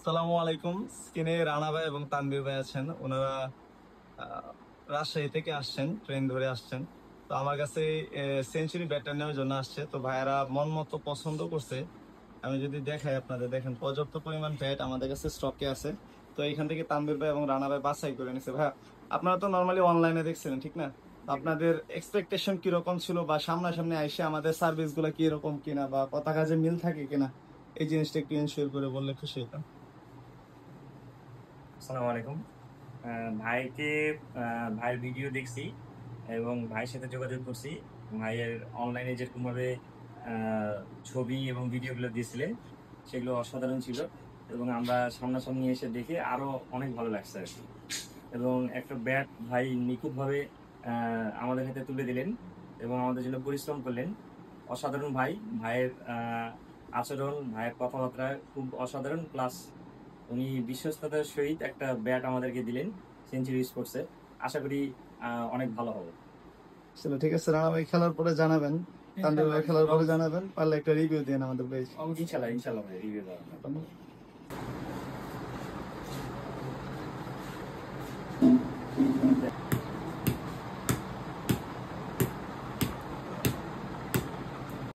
আসসালামু আলাইকুম। স্ক্রিনে রানা ভাই এবং তানভীর ভাই আছেন। ওনারা আহ, রাজশাহী থেকে আসছেন, ট্রেন ধরে আসছেন। তো আমার কাছে সেঞ্চুরি ব্যাটটা নেওয়ার জন্য আসছে। তো ভাইয়ারা মন মতো পছন্দ করছে। আমি যদি দেখাই আপনাদের, দেখেন পর্যাপ্ত পরিমাণ ব্যাট আমাদের কাছে স্টকে আছে। তো এখান থেকে তানভীর ভাই এবং রানা ভাই বাছাই করে নিছে। ভাইয়া, আপনারা তো নর্মালি অনলাইনে দেখছিলেন, ঠিক না? তো আপনাদের এক্সপেকটেশন কিরকম ছিল, বা সামনাসামনি আইসে আমাদের সার্ভিস গুলা কিরকম কিনা, বা কথা কাজে মিল থাকে কিনা, এই জিনিসটা একটু ইনশিওর করে বললে খুশি হতাম। আসসালামু আলাইকুম। ভাইকে ভাইয়ের ভিডিও দেখছি এবং ভাইয়ের সাথে যোগাযোগ করছি। ভাইয়ের অনলাইনে যেরকম ভাবে আহ, ছবি এবং ভিডিওগুলো দিয়েছিলেন সেগুলো অসাধারণ ছিল এবং আমরা সামনাসামনি এসে দেখে আরো অনেক ভালো লাগছে আর কি। এবং একটা ব্যাট ভাই নিখুঁতভাবে আমাদের হাতে তুলে দিলেন এবং আমাদের জন্য পরিশ্রম করলেন। অসাধারণ ভাই। ভাইয়ের আচরণ, ভাইয়ের কথাবার্তা খুব অসাধারণ। প্লাস উনি বিশ্বস্ততার সহিত একটা ব্যাট আমাদেরকে দিলেন সেঞ্চুরি স্পোর্টসে। আশা করি অনেক ভালো হবে। চলো ঠিক আছে, রানা ভাই খেলার পরে জানাবেন, তানভীর ভাই খেলার পরে জানাবেন, পারলে একটা রিভিউ দিন আমাদের পেজ। ইনশাল্লাহ ইনশাল্লাহ ভাই রিভিউ দেওয়া হবে।